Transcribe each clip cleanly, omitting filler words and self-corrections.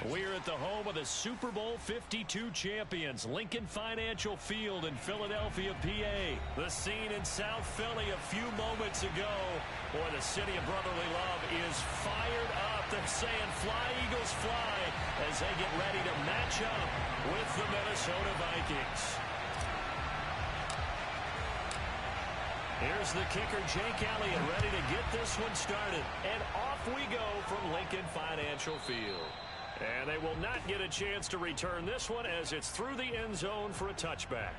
We're at the home of the Super Bowl 52 champions, Lincoln Financial Field in Philadelphia, PA. The scene in South Philly a few moments ago. Boy, the city of brotherly love is fired up. They're saying, fly, Eagles, fly, as they get ready to match up with the Minnesota Vikings. Here's the kicker, Jake Elliott, ready to get this one started. And off we go from Lincoln Financial Field. And they will not get a chance to return this one as it's through the end zone for a touchback.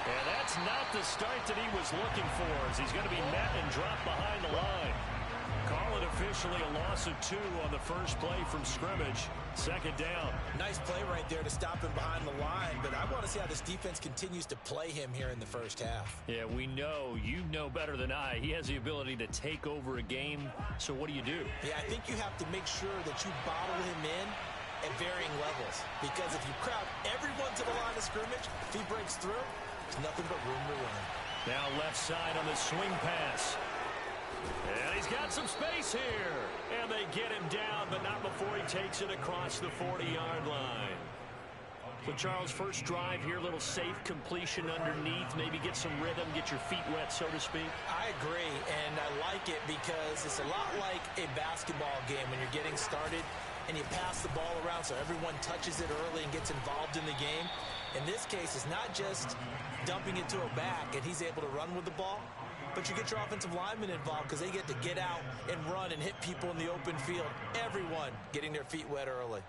And that's not the start that he was looking for, as he's going to be met and dropped behind the line. Call it officially a loss of 2 on the first play from scrimmage. Second down. Nice play right there to stop him behind the line, but I want to see how this defense continues to play him here in the first half. Yeah, we know. You know better than I. He has the ability to take over a game, so what do you do? Yeah, I think you have to make sure that you bottle him in at varying levels, because if you crowd everyone to the line of scrimmage, if he breaks through, there's nothing but room to run. Now left side on the swing pass. And he's got some space here. And they get him down, but not before he takes it across the 40-yard line. So, Charles, first drive here, little safe completion underneath. Maybe get some rhythm, get your feet wet, so to speak. I agree, and I like it because it's a lot like a basketball game when you're getting started and you pass the ball around so everyone touches it early and gets involved in the game. In this case, it's not just dumping it to a back and he's able to run with the ball, but you get your offensive linemen involved because they get to get out and run and hit people in the open field. Everyone getting their feet wet early.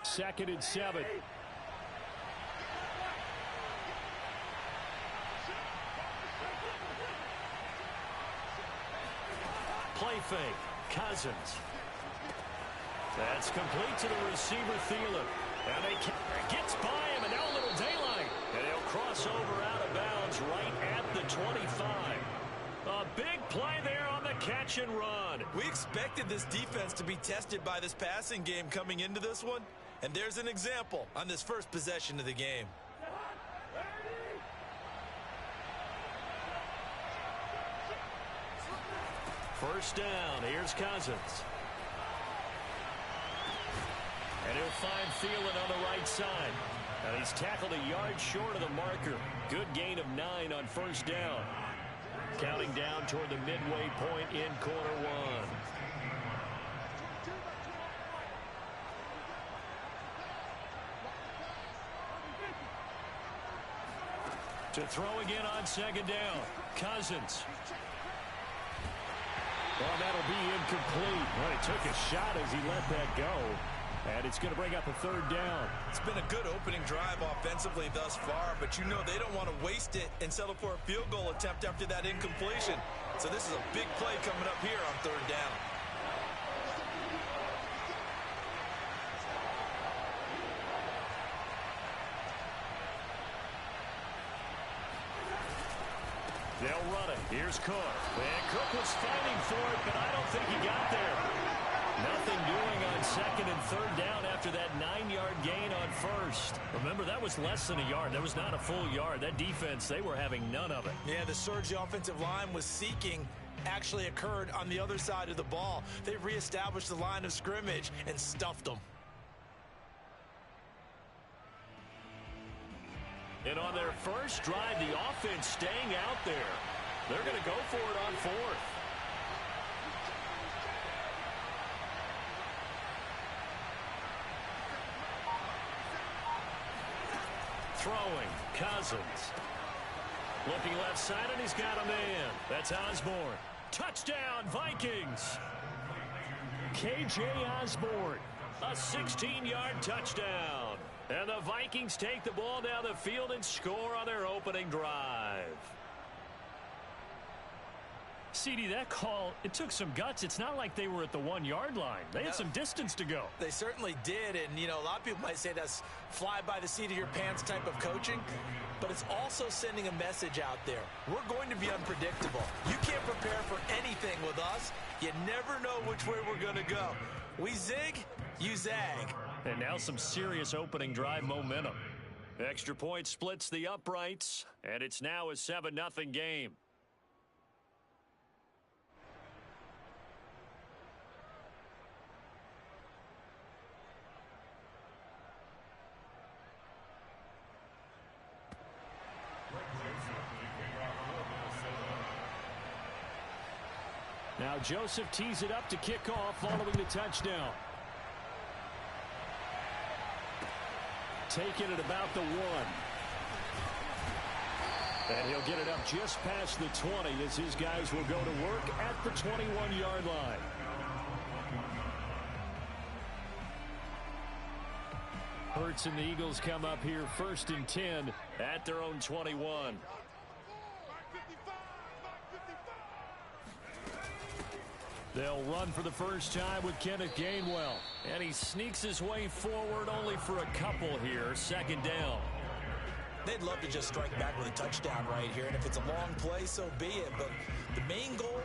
Second and 7. Play fake. Cousins. That's complete to the receiver, Thielen. And they gets by him, and now a little daylight. And he'll cross over out of bounds right at the 25. A big play there on the catch and run. We expected this defense to be tested by this passing game coming into this one. And there's an example on this first possession of the game. First down, here's Cousins. And he'll find Thielen on the right side. And he's tackled a yard short of the marker. Good gain of 9 on first down. Counting down toward the midway point in quarter one. To throw again on second down. Cousins. Well, that'll be incomplete. Well, he took a shot as he let that go. And it's going to bring up a third down. It's been a good opening drive offensively thus far, but you know they don't want to waste it and settle for a field goal attempt after that incompletion. So this is a big play coming up here on third down. They'll run it. Here's Cook. And Cook was fighting for it, but I don't think he got there. Nothing doing on second and third down after that 9-yard gain on first. Remember, that was less than a yard. That was not a full yard. That defense, they were having none of it. Yeah, the surge the offensive line was seeking actually occurred on the other side of the ball. They reestablished the line of scrimmage and stuffed them. And on their first drive, the offense staying out there. They're going to go for it on fourth. Throwing, Cousins. Looking left side, and he's got a man. That's Osborne. Touchdown, Vikings. K.J. Osborne, a 16-yard touchdown. And the Vikings take the ball down the field and score on their opening drive. CD, that call, it took some guts. It's not like they were at the 1-yard line. They had some distance to go. They certainly did, and, you know, a lot of people might say that's fly by the seat of your pants type of coaching, but it's also sending a message out there. We're going to be unpredictable. You can't prepare for anything with us. You never know which way we're going to go. We zig, you zag. And now some serious opening drive momentum. Extra point splits the uprights, and it's now a 7-0 game. Now Joseph tees it up to kick off following the touchdown. Taking it about the 1. And he'll get it up just past the 20 as his guys will go to work at the 21-yard line. Hurts and the Eagles come up here 1st and 10 at their own 21. They'll run for the first time with Kenneth Gainwell. And he sneaks his way forward only for a couple here. 2nd down. They'd love to just strike back with a touchdown right here. And if it's a long play, so be it. But the main goal,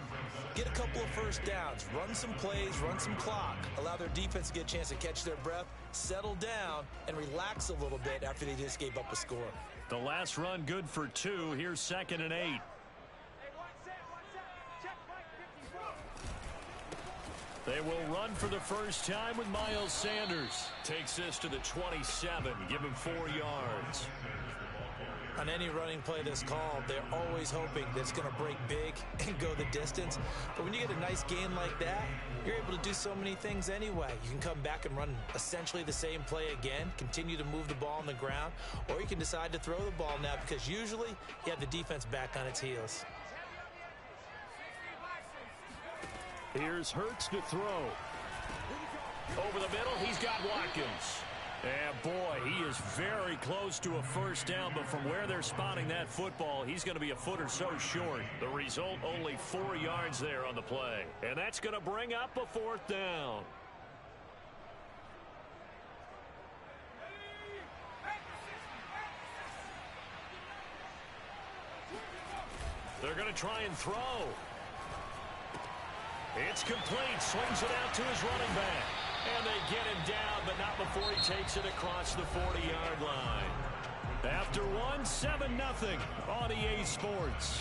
get a couple of first downs. Run some plays, run some clock. Allow their defense to get a chance to catch their breath, settle down, and relax a little bit after they just gave up a score. The last run good for 2. Here's 2nd and 8. They will run for the first time with Miles Sanders. Takes this to the 27. Give him 4 yards. On any running play that's called, they're always hoping that it's going to break big and go the distance. But when you get a nice gain like that, you're able to do so many things anyway. You can come back and run essentially the same play again, continue to move the ball on the ground, or you can decide to throw the ball now because usually you have the defense back on its heels. Here's Hurts to throw. Over the middle, he's got Watkins. And boy, he is very close to a first down, but from where they're spotting that football, he's going to be a foot or so short. The result, only 4 yards there on the play. And that's going to bring up a 4th down. They're going to try and throw. It's complete. Swings it out to his running back. And they get him down, but not before he takes it across the 40-yard line. After 1, 7-0 on EA Sports.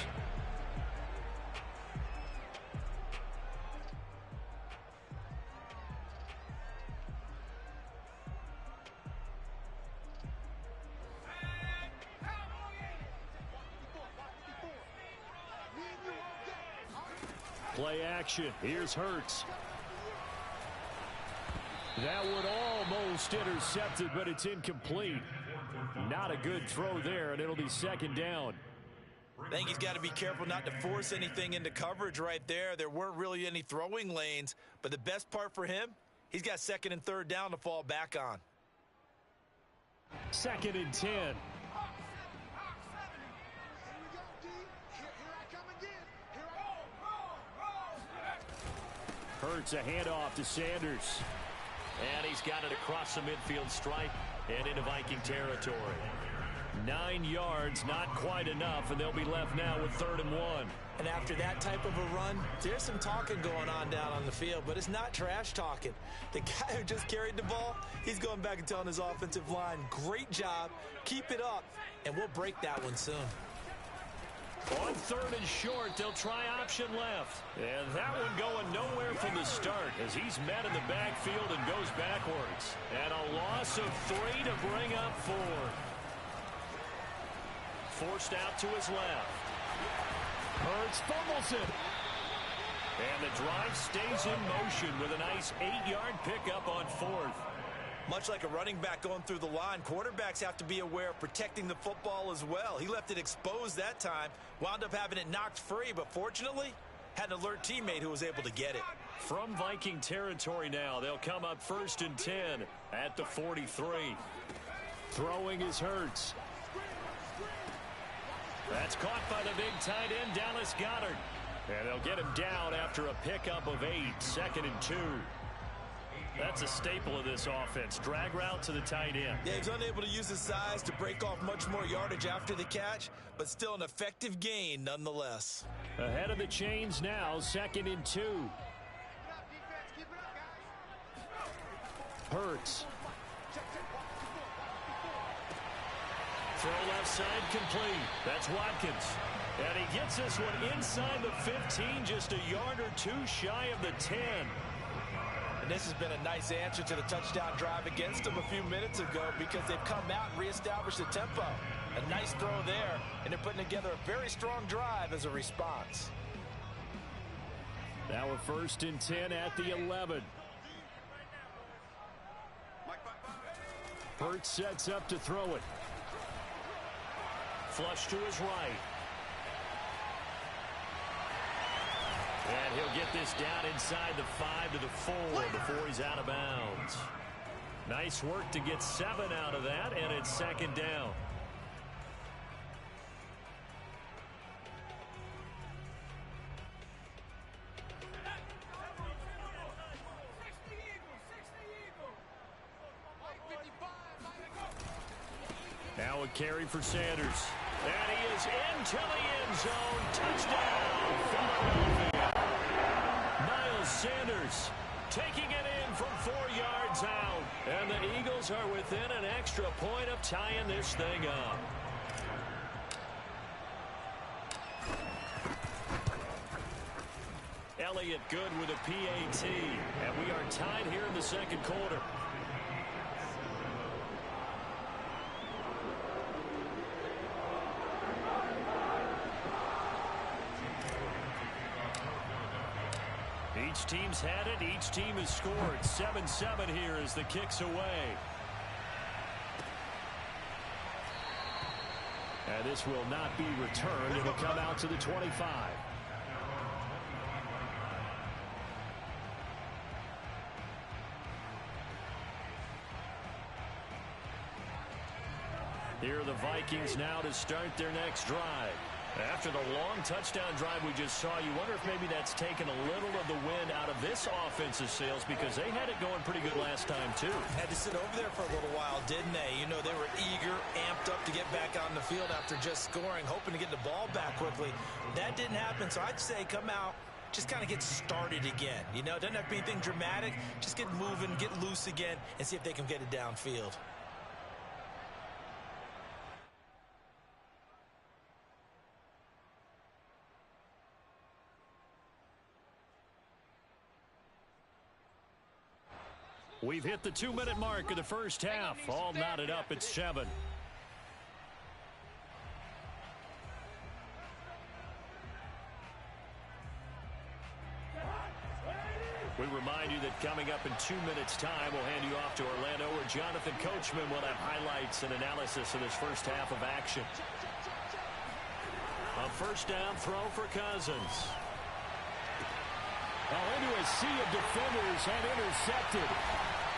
Play action. Here's Hurts. That would almost intercepted, but it's incomplete. Not a good throw there, and it'll be 2nd down. I think he's got to be careful not to force anything into coverage right there. There weren't really any throwing lanes, but the best part for him, he's got 2nd and 3rd down to fall back on. 2nd and 10. Hurts a handoff to Sanders. And he's got it across the midfield stripe and into Viking territory. 9 yards, not quite enough, and they'll be left now with 3rd and 1. And after that type of a run, there's some talking going on down on the field, but it's not trash talking. The guy who just carried the ball, he's going back and telling his offensive line, great job, keep it up, and we'll break that one soon. On 3rd and short, they'll try option left. And that one going nowhere from the start as he's met in the backfield and goes backwards. And a loss of 3 to bring up 4. Forced out to his left. Hurts fumbles it. And the drive stays in motion with a nice 8-yard pickup on 4th. Much like a running back going through the line, quarterbacks have to be aware of protecting the football as well. He left it exposed that time, wound up having it knocked free, but fortunately, had an alert teammate who was able to get it. From Viking territory now, they'll come up 1st and 10 at the 43. Throwing is Hurts. That's caught by the big tight end, Dallas Goedert. And they'll get him down after a pickup of 8, 2nd and 2. That's a staple of this offense. Drag route to the tight end. Yeah, he's unable to use his size to break off much more yardage after the catch, but still an effective gain nonetheless. Ahead of the chains now, 2nd and 2. Hurts. Throw left side complete. That's Watkins. And he gets this one inside the 15, just a yard or two shy of the 10. And this has been a nice answer to the touchdown drive against them a few minutes ago because they've come out and reestablished the tempo. A nice throw there, and they're putting together a very strong drive as a response. Now a 1st and 10 at the 11. Hurts sets up to throw it. Flush to his right. And he'll get this down inside the 5 to the 4 before he's out of bounds. Nice work to get 7 out of that, and it's 2nd down. Now a carry for Sanders. And he is into the end zone. Touchdown, Philadelphia. Miles Sanders taking it in from 4 yards out. And the Eagles are within an extra point of tying this thing up. Elliott good with a PAT. And we are tied here in the 2nd quarter. Each team's had it. Each team has scored. 7-7 here as the kick's away. And this will not be returned. It'll come out to the 25. Here are the Vikings now to start their next drive. After the long touchdown drive we just saw, you wonder if maybe that's taken a little of the wind out of this offensive sails because they had it going pretty good last time, too. Had to sit over there for a little while, didn't they? You know, they were eager, amped up to get back out on the field after just scoring, hoping to get the ball back quickly. That didn't happen, so I'd say come out, just kind of get started again. You know, it doesn't have to be anything dramatic. Just get moving, get loose again, and see if they can get it downfield. We've hit the 2-minute mark of the first half. All knotted up at 7. We remind you that coming up in 2 minutes' time, we'll hand you off to Orlando, where Jonathan Coachman will have highlights and analysis of this first half of action. A 1st down throw for Cousins. Into a sea of defenders and intercepted.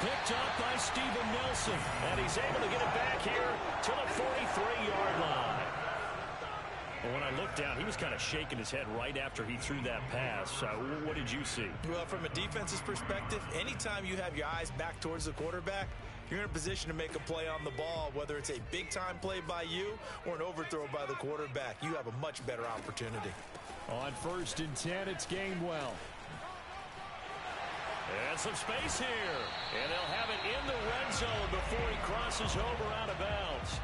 Picked up by Steven Nelson. And he's able to get it back here to the 43-yard line. Well, when I looked down, he was kind of shaking his head right after he threw that pass. What did you see? Well, from a defense's perspective, anytime you have your eyes back towards the quarterback, you're in a position to make a play on the ball, whether it's a big-time play by you or an overthrow by the quarterback. You have a much better opportunity. On 1st and 10, it's Gainwell. And some space here. And they'll have it in the red zone before he crosses over out of bounds.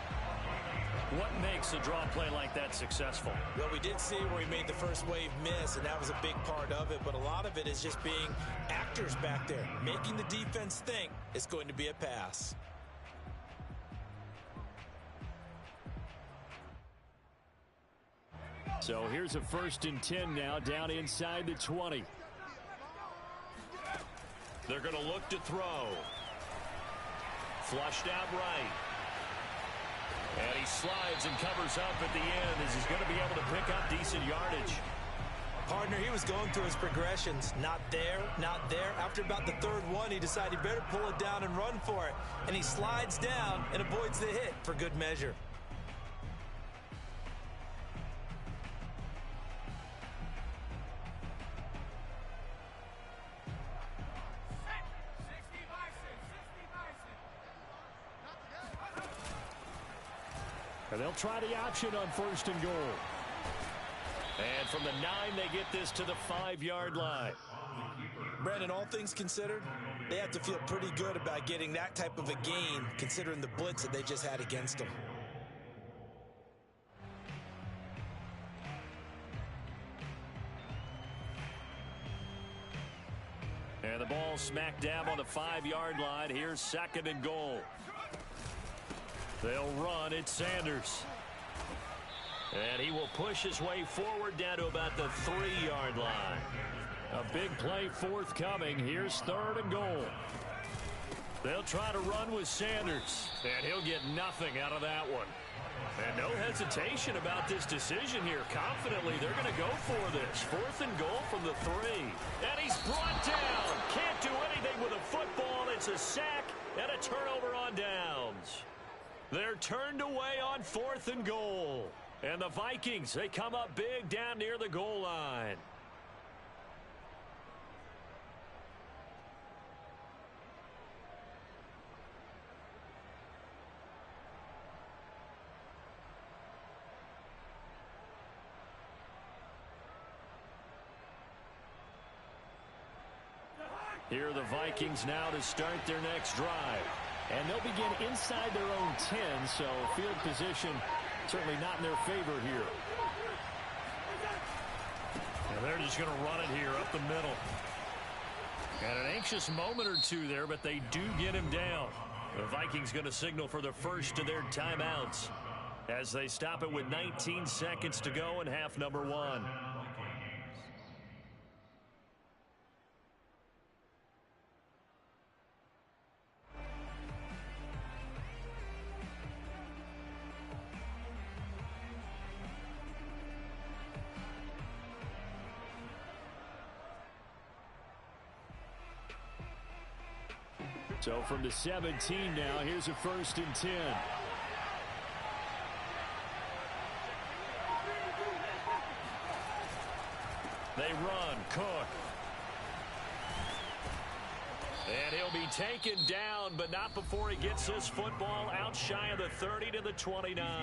What makes a draw play like that successful? Well, we did see where he made the first wave miss, and that was a big part of it. But a lot of it is just being actors back there, making the defense think it's going to be a pass. So here's a 1st and 10 now, down inside the 20. They're going to look to throw. Flushed out right. And he slides and covers up at the end as he's going to be able to pick up decent yardage. Partner, he was going through his progressions. Not there, not there. After about the 3rd one, he decided he better pull it down and run for it. And he slides down and avoids the hit for good measure. And they'll try the option on 1st and goal. And from the 9, they get this to the 5-yard line. Brandon, all things considered, they have to feel pretty good about getting that type of a gain, considering the blitz that they just had against them. And the ball smack dab on the 5-yard line. Here's 2nd and goal. They'll run. It's Sanders. And he will push his way forward down to about the 3-yard line. A big play forthcoming. Here's 3rd and goal. They'll try to run with Sanders. And he'll get nothing out of that one. And no hesitation about this decision here. Confidently, they're going to go for this. 4th and goal from the 3. And he's brought down. Can't do anything with a football. It's a sack and a turnover on downs. They're turned away on 4th and goal. And the Vikings, they come up big down near the goal line. Here are the Vikings now to start their next drive. And they'll begin inside their own 10, so field position certainly not in their favor here. And they're just going to run it here up the middle. And an anxious moment or two there, but they do get him down. The Vikings going to signal for the first of their timeouts as they stop it with 19 seconds to go in half number 1. So from the 17 now, here's a 1st and 10. They run. Cook. And he'll be taken down, but not before he gets this football out shy of the 30 to the 29.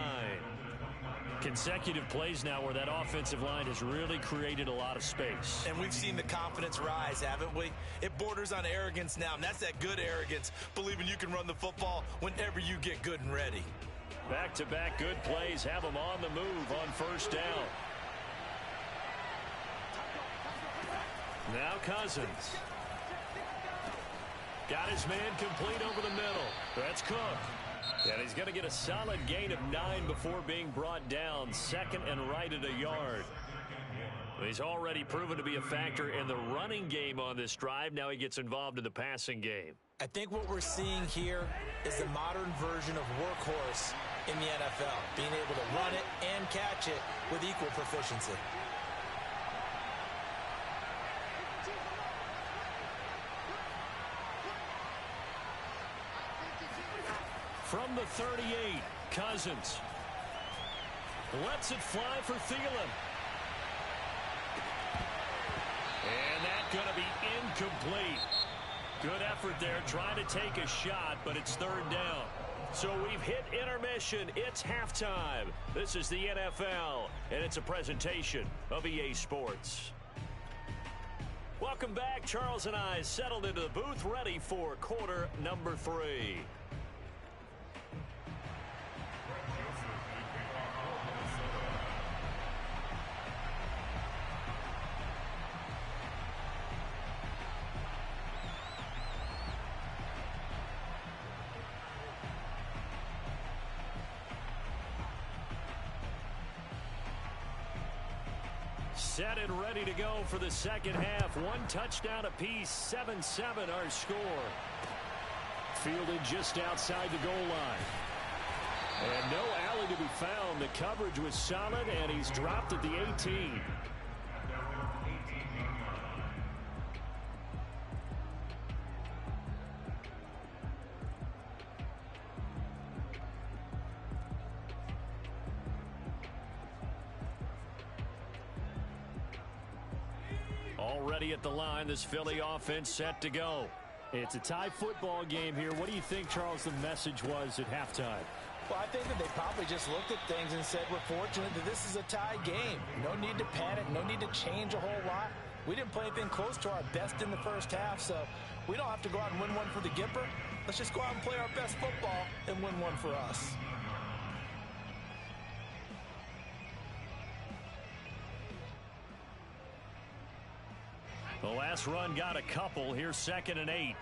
Consecutive plays now where that offensive line has really created a lot of space. And we've seen the confidence rise, haven't we? It borders on arrogance now, and that's that good arrogance, believing you can run the football whenever you get good and ready. Back-to-back good plays have them on the move on 1st down. Now Cousins. Got his man complete over the middle. That's Cook. And he's going to get a solid gain of 9 before being brought down. 2nd and right at a yard. He's already proven to be a factor in the running game on this drive. Now he gets involved in the passing game. I think what we're seeing here is the modern version of workhorse in the NFL. Being able to run it and catch it with equal proficiency. From the 38, Cousins lets it fly for Thielen. And that's going to be incomplete. Good effort there, trying to take a shot, but it's 3rd down. So we've hit intermission. It's halftime. This is the NFL, and it's a presentation of EA Sports. Welcome back. Charles and I settled into the booth, ready for quarter number 3. Set and ready to go for the second half. 1 touchdown apiece, 7-7 our score. Fielded just outside the goal line. And no alley to be found. The coverage was solid, and he's dropped at the 18. Already at the line, this Philly offense set to go. It's a tie football game here. What do you think, Charles, the message was at halftime? Well, I think that they probably just looked at things and said, we're fortunate that this is a tie game. No need to panic, no need to change a whole lot. We didn't play anything close to our best in the first half, so we don't have to go out and win one for the Gipper. Let's just go out and play our best football and win one for us. The last run got a couple. Here's 2nd and 8.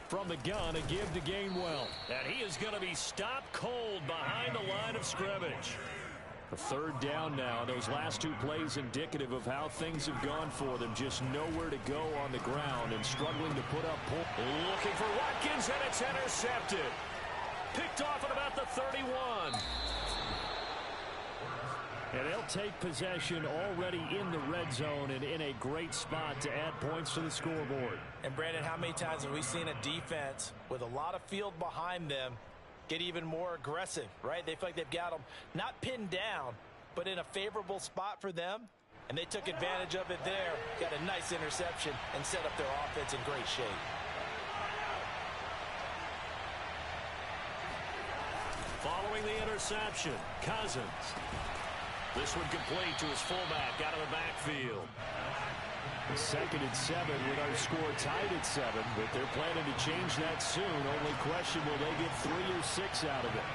From the gun, a give to Gainwell. And he is going to be stopped cold behind the line of scrimmage. A 3rd down now. Those last 2 plays indicative of how things have gone for them. Just nowhere to go on the ground and struggling to put up points. Looking for Watkins, and it's intercepted. Picked off at about the 31. And they'll take possession already in the red zone and in a great spot to add points to the scoreboard. And, Brandon, how many times have we seen a defense with a lot of field behind them get even more aggressive, right? They feel like they've got them not pinned down, but in a favorable spot for them. And they took advantage of it there. Got a nice interception and set up their offense in great shape. Following the interception, Cousins. This one complete to his fullback out of the backfield. 2nd and 7 with our score tied at 7, but they're planning to change that soon. Only question, will they get 3 or 6 out of it?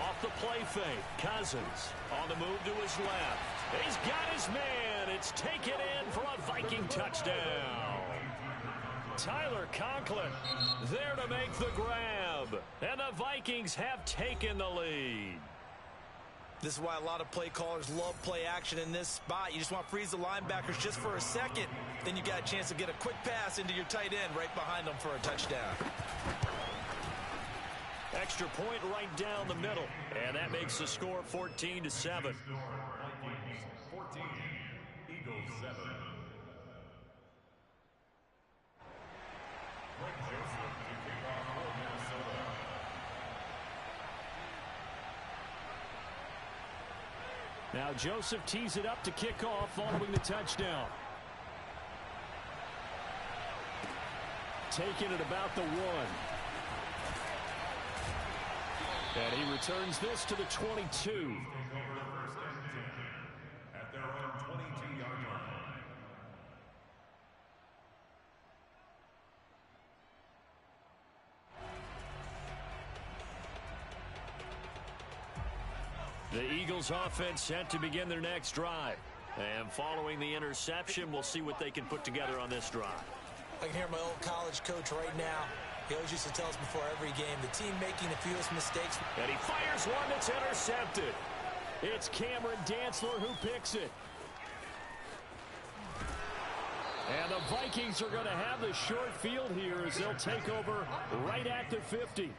Off the play fake, Cousins on the move to his left. He's got his man. It's taken in for a Viking touchdown. Tyler Conklin there to make the grab. And the Vikings have taken the lead. This is why a lot of play callers love play action in this spot. You just want to freeze the linebackers just for a second. Then you got a chance to get a quick pass into your tight end right behind them for a touchdown. Extra point right down the middle. And that makes the score 14-7. 14, Eagles 7. Now Joseph tees it up to kick off following the touchdown. Taking it about the 1. And he returns this to the 22. At their own 22-yard line. The Eagles offense set to begin their next drive. And following the interception, we'll see what they can put together on this drive. I can hear my old college coach right now. He always used to tell us before every game, the team making the fewest mistakes. And he fires one that's intercepted. It's Cameron Dantzler who picks it. And the Vikings are going to have the short field here as they'll take over right at the 50.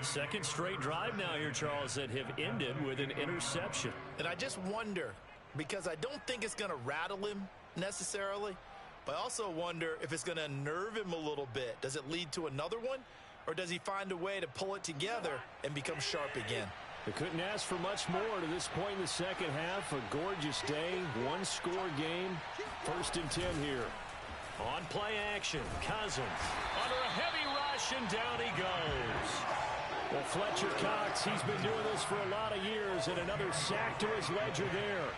Second straight drive now here, Charles, that have ended with an interception. And I just wonder, because I don't think it's going to rattle him necessarily, but I also wonder if it's going to unnerve him a little bit. Does it lead to another one, or does he find a way to pull it together and become sharp again? They couldn't ask for much more to this point in the second half. A gorgeous day, one-score game. 1st and 10 here. On play action, Cousins under a heavy rush, and down he goes. Well, Fletcher Cox, he's been doing this for a lot of years, and another sack to his ledger there.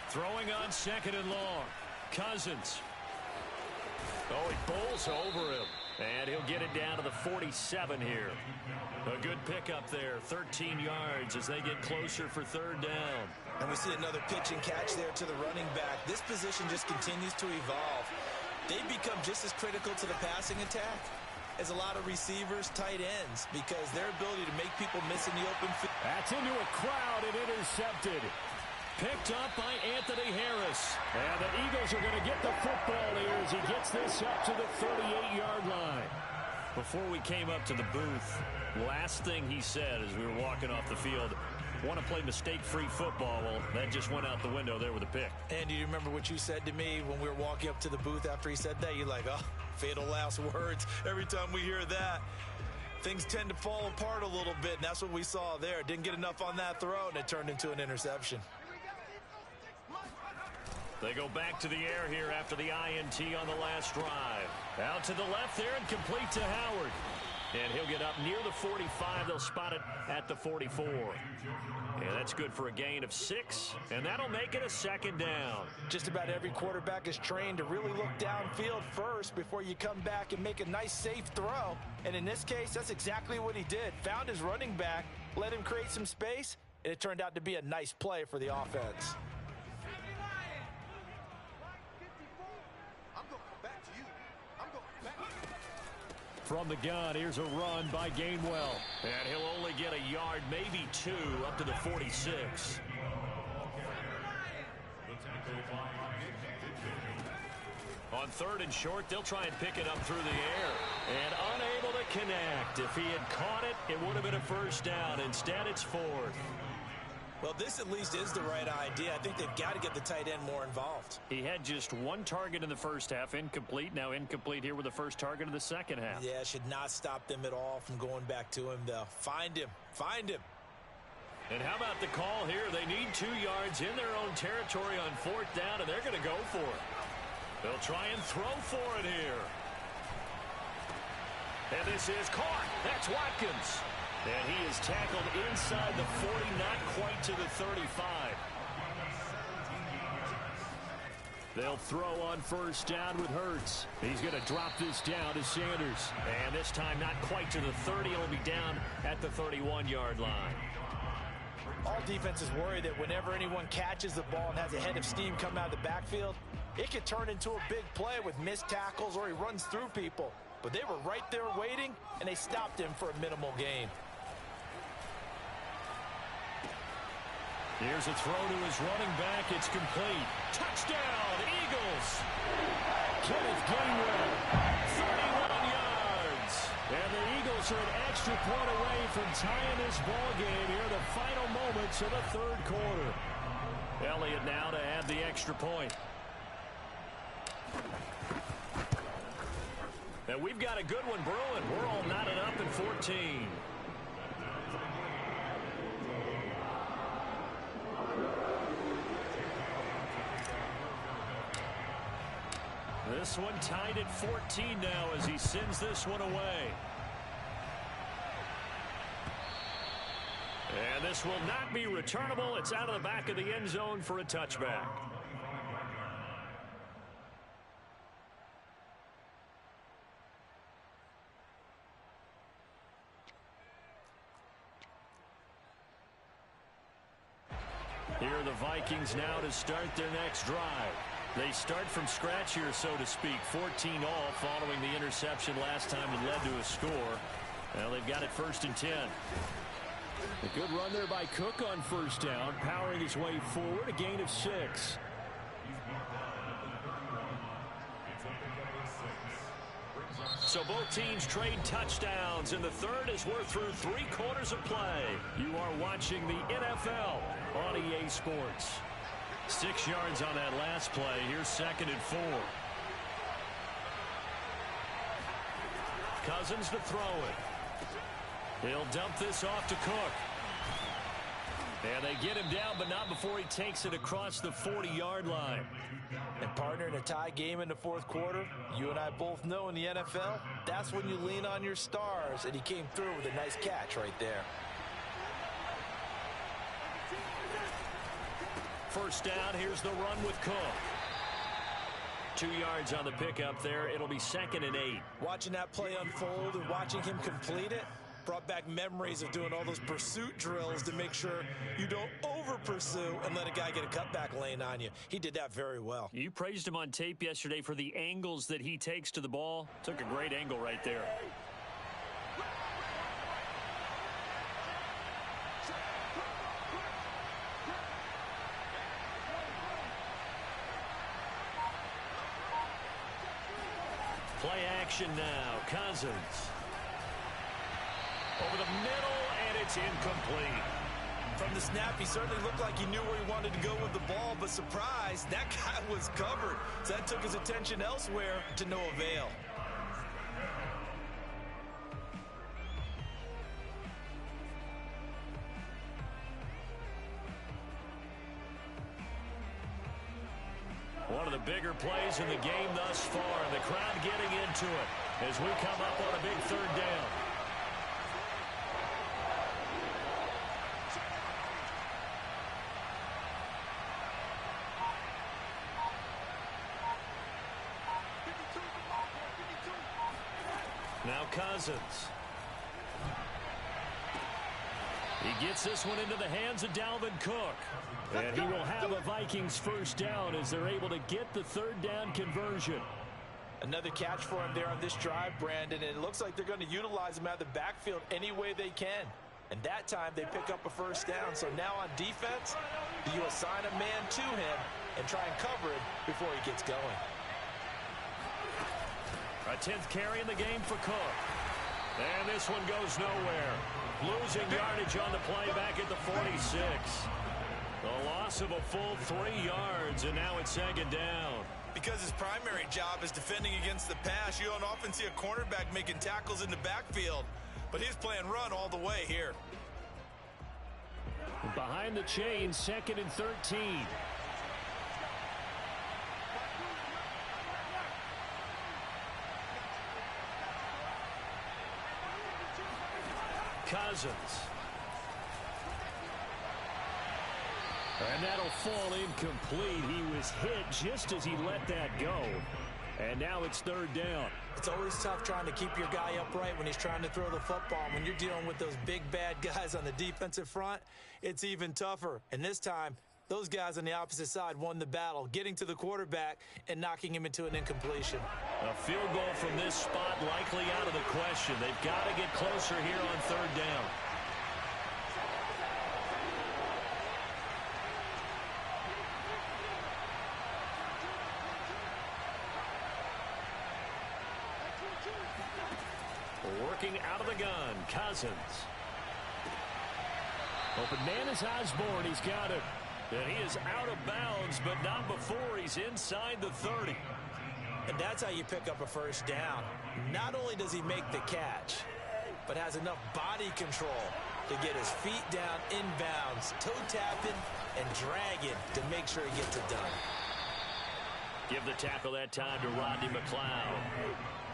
Throwing on 2nd and long. Cousins. Oh, he bowls over him. And he'll get it down to the 47 here. A good pickup there, 13 yards as they get closer for 3rd down. And we see another pitch and catch there to the running back. This position just continues to evolve. They become just as critical to the passing attack as a lot of receivers, tight ends, because their ability to make people miss in the open field. That's into a crowd and intercepted. Picked up by Anthony Harris. And the Eagles are going to get the football here as he gets this up to the 38-yard line. Before we came up to the booth, last thing he said as we were walking off the field, want to play mistake-free football. Well, that just went out the window there with a pick. And do you remember what you said to me when we were walking up to the booth after he said that? You're like, oh, fatal last words every time we hear that. things tend to fall apart a little bit, and that's what we saw there. Didn't get enough on that throw, and it turned into an interception. They go back to the air here after the INT on the last drive. Out to the left there and complete to Howard. And he'll get up near the 45. They'll spot it at the 44. And that's good for a gain of 6. And that'll make it a second down. Just about every quarterback is trained to really look downfield first before you come back and make a nice, safe throw. And in this case, that's exactly what he did. Found his running back, let him create some space, and it turned out to be a nice play for the offense. From the gun, here's a run by Gainwell. And he'll only get a yard, maybe 2, up to the 46. On 3rd and short, they'll try and pick it up through the air. And unable to connect. If he had caught it, it would have been a first down. Instead, it's 4th. Well, this at least is the right idea. I think they've got to get the tight end more involved. He had just 1 target in the first half, incomplete. Now incomplete here with the first target of the second half. Yeah, should not stop them at all from going back to him, though. Find him. Find him. And how about the call here? They need 2 yards in their own territory on 4th down, and they're going to go for it. They'll try and throw for it here. And this is caught. That's Watkins. And he is tackled inside the 40, not quite to the 35. They'll throw on first down with Hurts. He's going to drop this down to Sanders. And this time not quite to the 30. It'll be down at the 31-yard line. All defenses worry that whenever anyone catches the ball and has a head of steam come out of the backfield, it could turn into a big play with missed tackles or he runs through people. But they were right there waiting, and they stopped him for a minimal gain. Here's a throw to his running back. It's complete. Touchdown, Eagles. Kenneth Gainwell, 31 yards. And the Eagles are an extra point away from tying this ball game here in the final moments of the 3rd quarter. Elliott now to add the extra point. And we've got a good one brewing. We're all knotted up at 14. This one tied at 14 now as he sends this one away. And this will not be returnable. It's out of the back of the end zone for a touchback. Here are the Vikings now to start their next drive. They start from scratch here, so to speak. 14 all following the interception last time that led to a score. Well, they've got it 1st and 10. A good run there by Cook on first down, powering his way forward, a gain of 6. So both teams trade touchdowns, and the 3rd as we're through 3 quarters of play. You are watching the NFL on EA Sports. 6 yards on that last play. Here's 2nd and 4. Cousins to throw it. He'll dump this off to Cook. And they get him down, but not before he takes it across the 40-yard line. And partner, in a tie game in the 4th quarter, you and I both know in the NFL, that's when you lean on your stars. And he came through with a nice catch right there. First down, here's the run with Cook. 2 yards on the pickup there. It'll be 2nd and 8. Watching that play unfold and watching him complete it brought back memories of doing all those pursuit drills to make sure you don't over-pursue and let a guy get a cutback lane on you. He did that very well. You praised him on tape yesterday for the angles that he takes to the ball. Took a great angle right there. Play action now. Cousins. Over the middle, and it's incomplete. From the snap, he certainly looked like he knew where he wanted to go with the ball, but surprise, that guy was covered. So that took his attention elsewhere to no avail. One of the bigger plays in the game thus far. The crowd getting into it as we come up on a big third down. Now Cousins. He gets this one into the hands of Dalvin Cook. And he will have a Vikings first down as they're able to get the third down conversion. Another catch for him there on this drive, Brandon. And it looks like they're going to utilize him out of the backfield any way they can. And that time they pick up a first down. So now on defense, you assign a man to him and try and cover it before he gets going. A 10th carry in the game for Cook. And this one goes nowhere. Losing yardage on the play back at the 46. A loss of a full 3 yards, and now it's second down. Because his primary job is defending against the pass, you don't often see a cornerback making tackles in the backfield. But he's playing run all the way here. Behind the chains, 2nd and 13. Cousins. And that'll fall incomplete. He was hit just as he let that go. And now it's third down. It's always tough trying to keep your guy upright when he's trying to throw the football. When you're dealing with those big, bad guys on the defensive front, it's even tougher. And this time, those guys on the opposite side won the battle, getting to the quarterback and knocking him into an incompletion. A field goal from this spot likely out of the question. They've got to get closer here on third down. Working out of the gun, Cousins. Open man is Osborne. He's got it. And he is out of bounds, but not before he's inside the 30. And that's how you pick up a first down. Not only does he make the catch, but has enough body control to get his feet down inbounds, toe tapping and dragging to make sure he gets it done. Give the tackle that time to Rodney McLeod.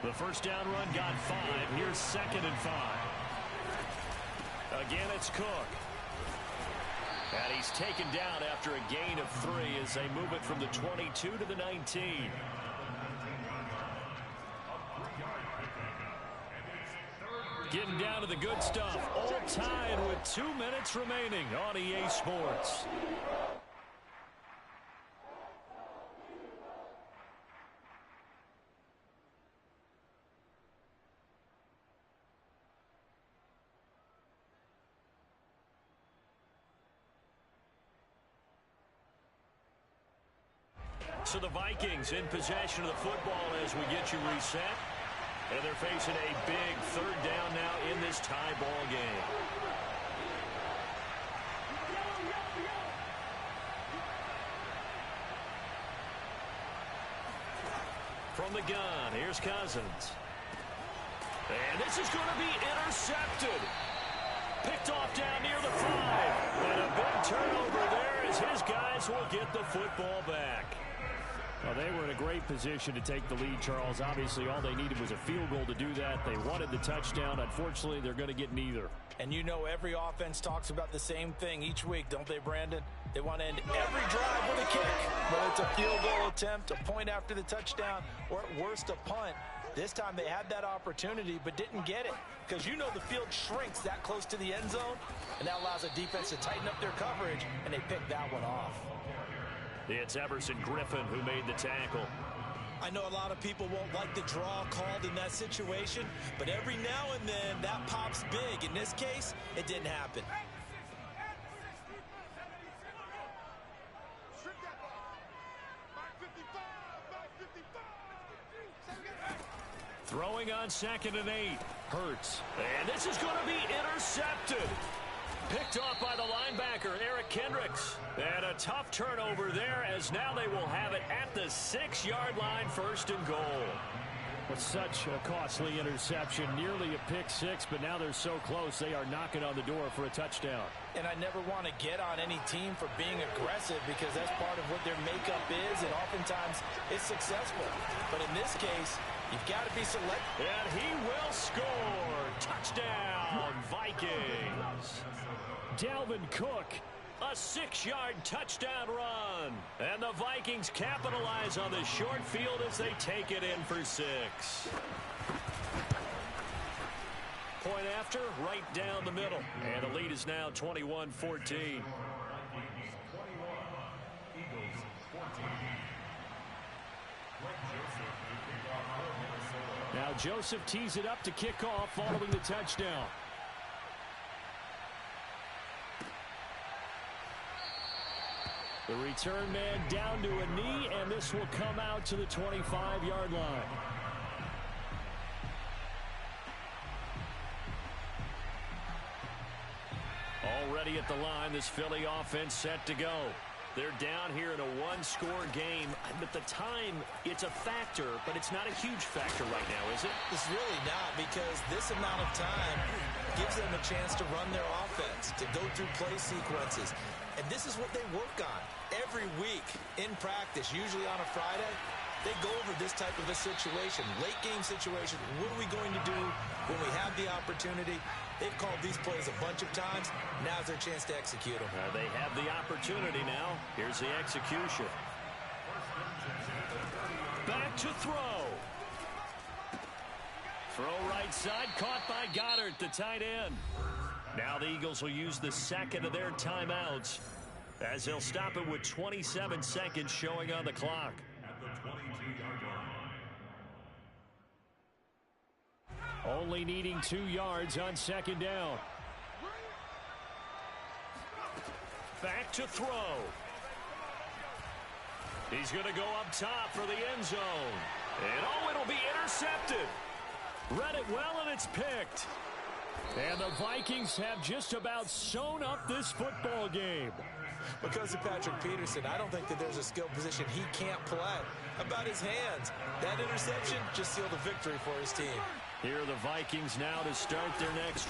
The first down run got 5. Here's 2nd and 5. Again, it's Cook. And he's taken down after a gain of 3 as they move it from the 22 to the 19. Getting down to the good stuff. All tied with 2 minutes remaining on EA Sports. So the Vikings in possession of the football as we get you reset. And they're facing a big third down now in this tie ball game. From the gun, here's Cousins. And this is going to be intercepted. Picked off down near the 5. And a big turnover there as his guys will get the football back. Well, they were in a great position to take the lead, Charles. Obviously, all they needed was a field goal to do that. They wanted the touchdown. Unfortunately, they're going to get neither. And you know every offense talks about the same thing each week, don't they, Brandon? They want to end every drive with a kick. Whether it's a field goal attempt, a point after the touchdown, or at worst, a punt. This time they had that opportunity but didn't get it because you know the field shrinks that close to the end zone, and that allows the defense to tighten up their coverage, and they picked that one off. It's Everson Griffin who made the tackle. I know a lot of people won't like the draw called in that situation, but every now and then that pops big. In this case, it didn't happen. Throwing on 2nd and 8. Hurts. And this is going to be intercepted. Picked off by the linebacker, Eric Kendricks. And a tough turnover there as now they will have it at the 6-yard line, 1st and goal. Well, such a costly interception, nearly a pick six, but now they're so close they are knocking on the door for a touchdown. And I never want to get on any team for being aggressive because that's part of what their makeup is, and oftentimes it's successful. But in this case, you've got to be selective. And he will score. Touchdown, Vikings. Dalvin Cook, a 6-yard touchdown run. And the Vikings capitalize on the short field as they take it in for 6. Point after, right down the middle. And the lead is now 21-14. Now Joseph tees it up to kick off following the touchdown. The return man down to a knee, and this will come out to the 25-yard line. Already at the line, this Philly offense set to go. They're down here in a one-score game. At the time, it's a factor, but it's not a huge factor right now, is it? It's really not, because this amount of time gives them a chance to run their offense, to go through play sequences. And this is what they work on every week in practice, usually on a Friday. They go over this type of a situation, late game situation. What are we going to do when we have the opportunity? They've called these plays a bunch of times. Now's their chance to execute them. They have the opportunity now. Here's the execution. Back to throw. Throw right side, caught by Goddard, the tight end. Now the Eagles will use the second of their timeouts as they'll stop it with 27 seconds showing on the clock. Only needing 2 yards on second down. Back to throw. He's going to go up top for the end zone. And oh, it'll be intercepted. Read it well, and it's picked. And the Vikings have just about sewn up this football game. Because of Patrick Peterson, I don't think that there's a skill position he can't play. How about his hands? That interception just sealed a victory for his team. Here are the Vikings now to start their next drive.